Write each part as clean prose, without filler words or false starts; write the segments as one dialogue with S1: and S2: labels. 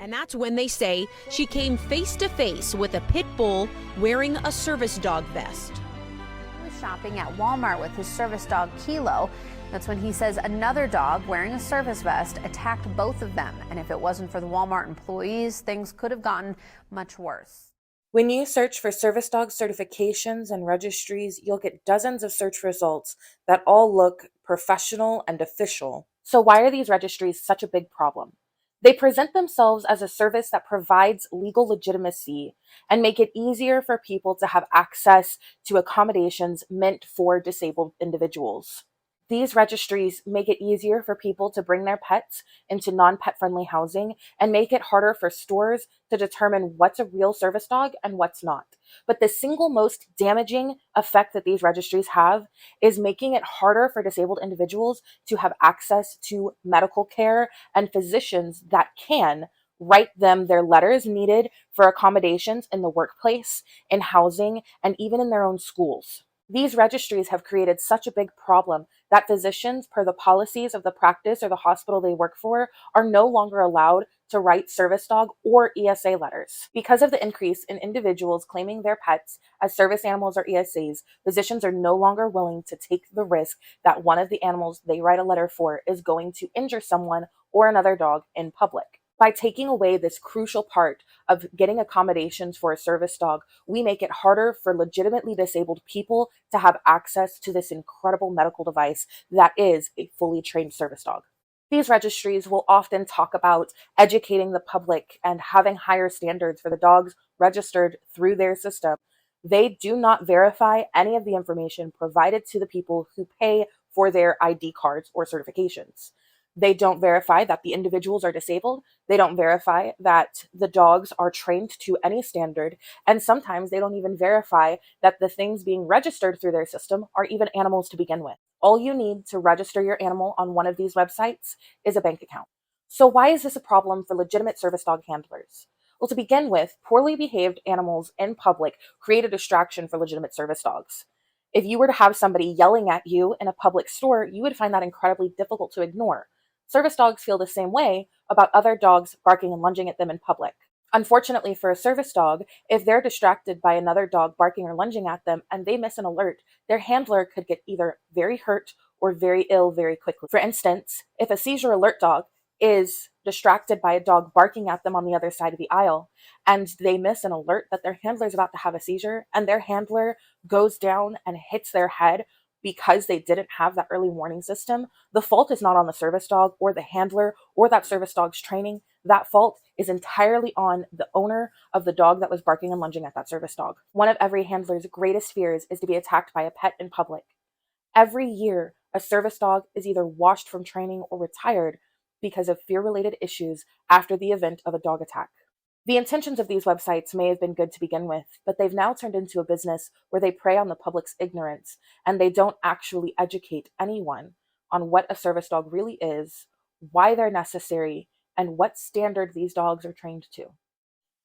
S1: And that's when they say she came face to face with a pit bull wearing a service dog vest.
S2: He was shopping at Walmart with his service dog Kilo. That's when he says another dog wearing a service vest attacked both of them. And if it wasn't for the Walmart employees, things could have gotten much worse.
S3: When you search for service dog certifications and registries, you'll get dozens of search results that all look professional and official. So why are these registries such a big problem? They present themselves as a service that provides legal legitimacy and make it easier for people to have access to accommodations meant for disabled individuals. These registries make it easier for people to bring their pets into non-pet friendly housing and make it harder for stores to determine what's a real service dog and what's not. But the single most damaging effect that these registries have is making it harder for disabled individuals to have access to medical care and physicians that can write them their letters needed for accommodations in the workplace, in housing, and even in their own schools. These registries have created such a big problem that physicians, per the policies of the practice or the hospital they work for, are no longer allowed to write service dog or ESA letters. Because of the increase in individuals claiming their pets as service animals or ESAs, physicians are no longer willing to take the risk that one of the animals they write a letter for is going to injure someone or another dog in public. By taking away this crucial part of getting accommodations for a service dog, we make it harder for legitimately disabled people to have access to this incredible medical device that is a fully trained service dog. These registries will often talk about educating the public and having higher standards for the dogs registered through their system. They do not verify any of the information provided to the people who pay for their ID cards or certifications. They don't verify that the individuals are disabled. They don't verify that the dogs are trained to any standard. And sometimes they don't even verify that the things being registered through their system are even animals to begin with. All you need to register your animal on one of these websites is a bank account. So why is this a problem for legitimate service dog handlers? Well, to begin with, poorly behaved animals in public create a distraction for legitimate service dogs. If you were to have somebody yelling at you in a public store, you would find that incredibly difficult to ignore. Service dogs feel the same way about other dogs barking and lunging at them in public. Unfortunately for a service dog, if they're distracted by another dog barking or lunging at them and they miss an alert, their handler could get either very hurt or very ill very quickly. For instance, if a seizure alert dog is distracted by a dog barking at them on the other side of the aisle and they miss an alert that their handler is about to have a seizure and their handler goes down and hits their head because they didn't have that early warning system, the fault is not on the service dog or the handler or that service dog's training. That fault is entirely on the owner of the dog that was barking and lunging at that service dog. One of every handler's greatest fears is to be attacked by a pet in public. Every year, a service dog is either washed from training or retired because of fear-related issues after the event of a dog attack. The intentions of these websites may have been good to begin with, but they've now turned into a business where they prey on the public's ignorance and they don't actually educate anyone on what a service dog really is, why they're necessary, and what standard these dogs are trained to.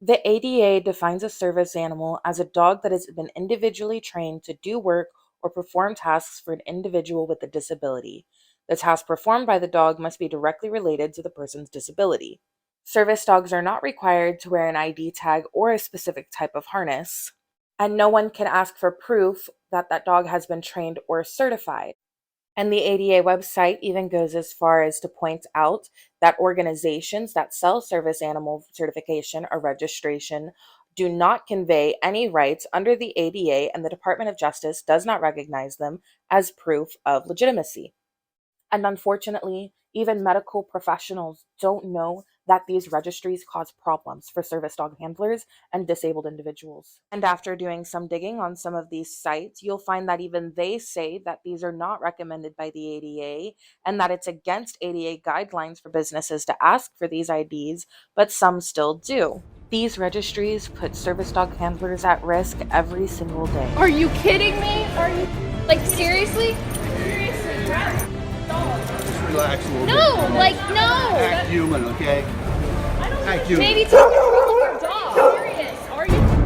S3: The ADA defines a service animal as a dog that has been individually trained to do work or perform tasks for an individual with a disability. The task performed by the dog must be directly related to the person's disability. Service dogs are not required to wear an ID tag or a specific type of harness, and no one can ask for proof that that dog has been trained or certified. And the ADA website even goes as far as to point out that organizations that sell service animal certification or registration do not convey any rights under the ADA, and the Department of Justice does not recognize them as proof of legitimacy. And unfortunately, even medical professionals don't know that these registries cause problems for service dog handlers and disabled individuals. And after doing some digging on some of these sites, you'll find that even they say that these are not recommended by the ADA and that it's against ADA guidelines for businesses to ask for these IDs, but some still do. These registries put service dog handlers at risk every single day.
S4: Are you kidding me? Are you, like, seriously? Seriously,
S5: Just relax a little bit.
S4: no, like, no.
S5: Act human, okay? Act human.
S4: Maybe take control of your dog. Serious. Are you?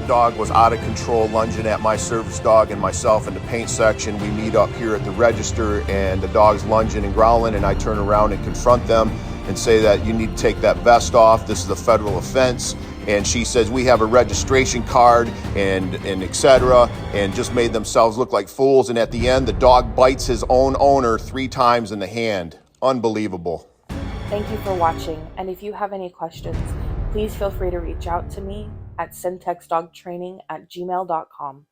S6: dog was out of control, lunging at my service dog and myself in the paint section. We meet up here at the register and the dog's lunging and growling, and I turn around and confront them and say that you need to take that vest off. This is a federal offense. And she says we have a registration card and etc. and just made themselves look like fools. And at the end, the dog bites his own owner 3 times in the hand. Unbelievable.
S3: Thank you for watching, and if you have any questions, please feel free to reach out to me at syntexdogtraining@gmail.com.